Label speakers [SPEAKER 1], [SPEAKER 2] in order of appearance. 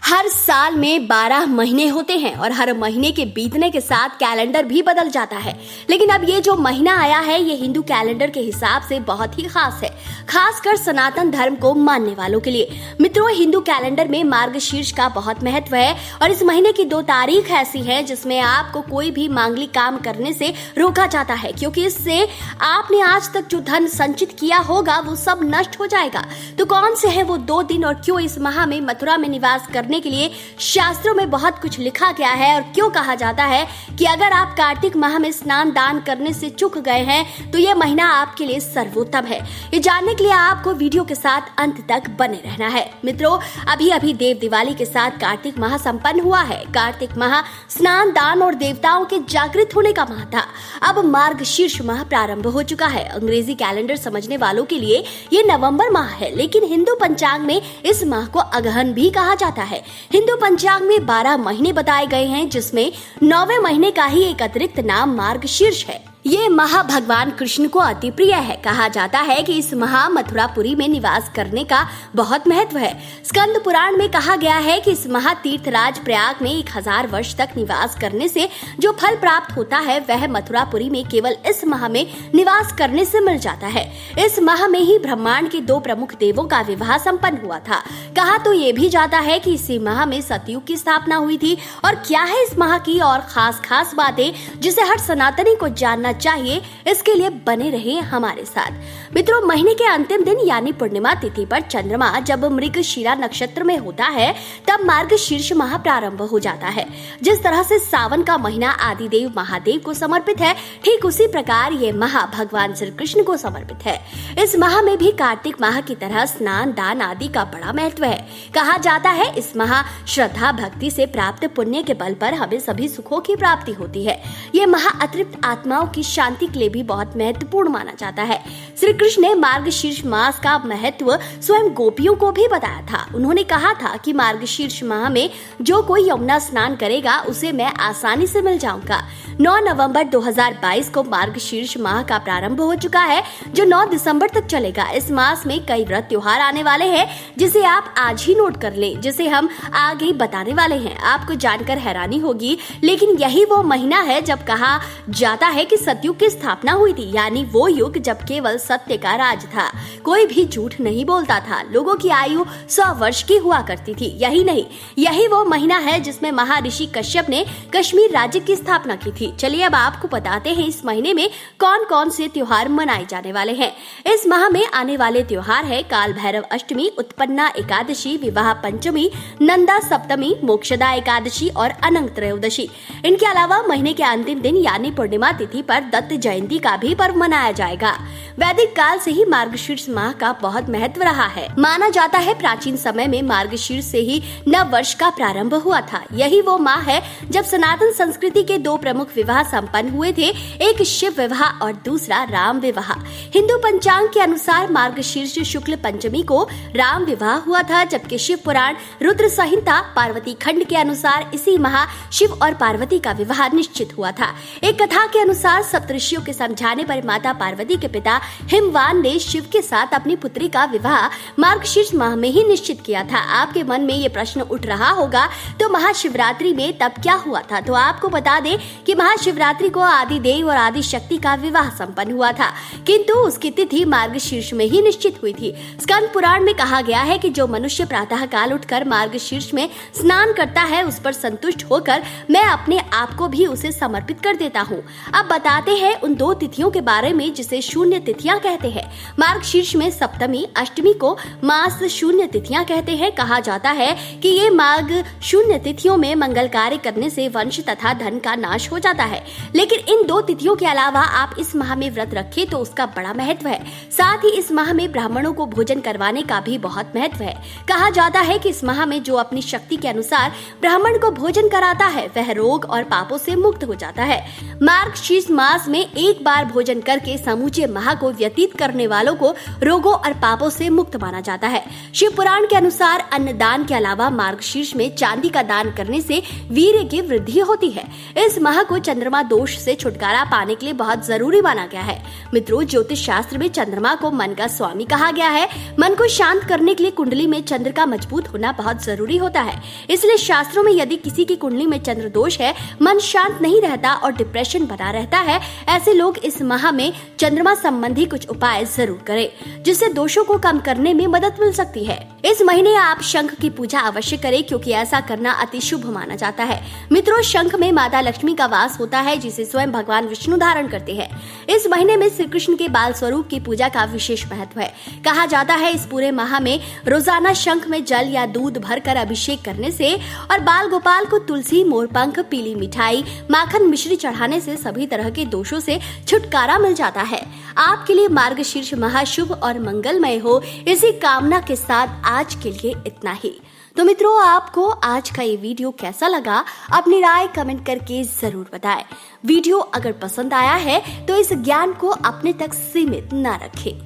[SPEAKER 1] हर साल में 12 महीने होते हैं और हर महीने के बीतने के साथ कैलेंडर भी बदल जाता है। लेकिन अब ये जो महीना आया है ये हिंदू कैलेंडर के हिसाब से बहुत ही खास है, खासकर सनातन धर्म को मानने वालों के लिए। मित्रों, हिंदू कैलेंडर में मार्गशीर्ष का बहुत महत्व है और इस महीने की 2 तारीख ऐसी है जिसमें आपको कोई भी मांगलिक काम करने से रोका जाता है, क्योंकि इससे आपने आज तक जो धन संचित किया होगा वो सब नष्ट हो जाएगा। तो कौन से हैं वो 2 दिन और क्यों इस माह में मथुरा में निवास करने के लिए शास्त्रों में बहुत कुछ लिखा गया है और क्यों कहा जाता है कि अगर आप कार्तिक माह में स्नान दान करने से चूक गए हैं तो यह महीना आपके लिए सर्वोत्तम है। ये जानने के लिए आपको वीडियो के साथ अंत तक बने रहना है। मित्रों, अभी देव दिवाली के साथ कार्तिक माह संपन्न हुआ है। कार्तिक माह स्नान दान और देवताओं के जागृत होने का माह था। अब मार्गशीर्ष माह प्रारंभ हो चुका है। अंग्रेजी कैलेंडर समझने वालों के लिए ये नवंबर माह है, लेकिन हिंदू पंचांग में इस माह को अगहन भी कहा जाता है। हिंदू पंचांग में 12 महीने बताए गए हैं, जिसमें 9वें महीने का ही एक अतिरिक्त नाम मार्गशीर्ष है। ये माह भगवान कृष्ण को अति प्रिय है। कहा जाता है कि इस माह मथुरापुरी में निवास करने का बहुत महत्व है। स्कंद पुराण में कहा गया है कि इस माह तीर्थराज प्रयाग में 1000 वर्ष तक निवास करने से जो फल प्राप्त होता है वह मथुरापुरी में केवल इस माह में निवास करने से मिल जाता है। इस माह में ही ब्रह्मांड के 2 प्रमुख देवों का विवाह संपन्न हुआ था। कहा तो ये भी जाता है कि इसी माह में सतयुग की स्थापना हुई थी। और क्या है इस माह की और खास बातें जिसे हर सनातनी को जानना चाहिए, इसके लिए बने रहे हमारे साथ। मित्रों, महीने के अंतिम दिन यानी पूर्णिमा तिथि पर चंद्रमा जब मृगशिरा नक्षत्र में होता है तब मार्गशीर्ष माह प्रारंभ हो जाता है। जिस तरह से सावन का महीना आदिदेव महादेव को समर्पित है, ठीक उसी प्रकार ये माह भगवान श्री कृष्ण को समर्पित है। इस माह में भी कार्तिक माह की तरह स्नान दान आदि का बड़ा महत्व है। कहा जाता है इस माह श्रद्धा भक्ति से प्राप्त पुण्य के बल पर हमें सभी सुखों की प्राप्ति होती है। ये माह अतृप्त आत्माओं की शांति के लिए भी बहुत महत्वपूर्ण माना जाता है। श्री कृष्ण ने मार्गशीर्ष मास का महत्व स्वयं गोपियों को भी बताया था। उन्होंने कहा था कि मार्गशीर्ष माह में जो कोई यमुना स्नान करेगा उसे मैं आसानी से मिल जाऊंगा। 9 नवंबर 2022 को मार्गशीर्ष माह का प्रारंभ हो चुका है, जो 9 दिसंबर तक चलेगा। इस मास में कई व्रत त्योहार आने वाले हैं, जिसे आप आज ही नोट कर लें, जिसे हम आगे बताने वाले हैं। आपको जानकर हैरानी होगी, लेकिन यही वो महीना है जब कहा जाता है कि सतयुग की स्थापना हुई थी, यानी वो युग जब केवल सत्य का राज था, कोई भी झूठ नहीं बोलता था, लोगों की आयु 100 वर्ष की हुआ करती थी। यही नहीं, यही वो महीना है जिसमें महर्षि कश्यप ने कश्मीर राज्य की स्थापना की थी। चलिए अब आपको बताते हैं इस महीने में कौन से त्योहार मनाए जाने वाले हैं। इस माह में आने वाले त्योहार है काल भैरव अष्टमी, उत्पन्ना एकादशी, विवाह पंचमी, नंदा सप्तमी, मोक्षदा एकादशी और अनंत त्रयोदशी। इनके अलावा महीने के अंतिम दिन यानी पूर्णिमा तिथि पर दत्त जयंती का भी पर्व मनाया जाएगा। वैदिक काल से ही मार्गशीर्ष माह का बहुत महत्व रहा है। माना जाता है प्राचीन समय में मार्गशीर्ष से ही नव वर्ष का प्रारंभ हुआ था। यही वो माह है जब सनातन संस्कृति के 2 प्रमुख विवाह संपन्न हुए थे, एक शिव विवाह और दूसरा राम विवाह। हिंदू पंचांग के अनुसार मार्गशीर्ष शुक्ल पंचमी को राम विवाह हुआ था, जबकि शिव पुराण रुद्र संहिता पार्वती खंड के अनुसार इसी माह शिव और पार्वती का विवाह निश्चित हुआ था। एक कथा के अनुसार सप्तऋषियों के समझाने पर माता पार्वती के पिता हिमवान ने शिव के साथ अपनी पुत्री का विवाह मार्गशीर्ष माह में ही निश्चित किया था। आपके मन में ये प्रश्न उठ रहा होगा, तो महाशिवरात्रि में तब क्या हुआ था? तो आपको बता दें कि महाशिवरात्रि को आदि देव और आदि शक्ति का विवाह संपन्न हुआ था, किंतु उसकी तिथि मार्गशीर्ष में ही निश्चित हुई थी। स्कंद पुराण में कहा गया है कि जो मनुष्य प्रातः काल उठकर मार्गशीर्ष में स्नान करता है उस पर संतुष्ट होकर मैं अपने आप को भी उसे समर्पित कर देता हूँ। अब बताते हैं उन 2 तिथियों के बारे में जिसे शून्य तिथियां कहते हैं। मार्गशीर्ष में सप्तमी अष्टमी को मास शून्य तिथियां कहते हैं। कहा जाता है कि ये माघ शून्य तिथियों में मंगल कार्य करने से वंश तथा धन का नाश हो जाता है। लेकिन इन 2 तिथियों के अलावा आप इस माह में व्रत रखें तो उसका बड़ा महत्व है। साथ ही इस माह में ब्राह्मणों को भोजन करवाने का भी बहुत महत्व है। कहा जाता है कि इस माह में जो अपनी शक्ति के अनुसार ब्राह्मण को भोजन कराता है वह रोग और पापों से मुक्त हो जाता है। मार्गशीर्ष माह मास में एक बार भोजन करके समूचे माह को व्यतीत करने वालों को रोगों और पापों से मुक्त माना जाता है। शिव पुराण के अनुसार अन्नदान के अलावा मार्गशीर्ष में चांदी का दान करने से वीर्य की वृद्धि होती है। इस माह को चंद्रमा दोष से छुटकारा पाने के लिए बहुत जरूरी माना गया है। मित्रों, ज्योतिष शास्त्र में चंद्रमा को मन का स्वामी कहा गया है। मन को शांत करने के लिए कुंडली में चंद्र का मजबूत होना बहुत जरूरी होता है। इसलिए शास्त्रों में यदि किसी की कुंडली में चंद्र दोष है, मन शांत नहीं रहता और डिप्रेशन बना रहता है, ऐसे लोग इस माह में चंद्रमा संबंधी कुछ उपाय जरूर करें, जिससे दोषों को कम करने में मदद मिल सकती है। इस महीने आप शंख की पूजा अवश्य करें, क्योंकि ऐसा करना अति शुभ माना जाता है। मित्रों, शंख में माता लक्ष्मी का वास होता है, जिसे स्वयं भगवान विष्णु धारण करते हैं। इस महीने में श्री कृष्ण के बाल स्वरूप की पूजा का विशेष महत्व है। कहा जाता है इस पूरे माह में रोजाना शंख में जल या दूध भरकर अभिषेक करने से और बाल गोपाल को तुलसी, मोरपंख, पीली मिठाई, माखन, मिश्री चढ़ाने से सभी तरह के दोषों से छुटकारा मिल जाता है। आपके लिए मार्गशीर्ष माह शुभ और मंगलमय हो, इसी कामना के साथ आज के लिए इतना ही। तो मित्रों, आपको आज का ये वीडियो कैसा लगा, अपनी राय कमेंट करके जरूर बताएं। वीडियो अगर पसंद आया है तो इस ज्ञान को अपने तक सीमित न रखें।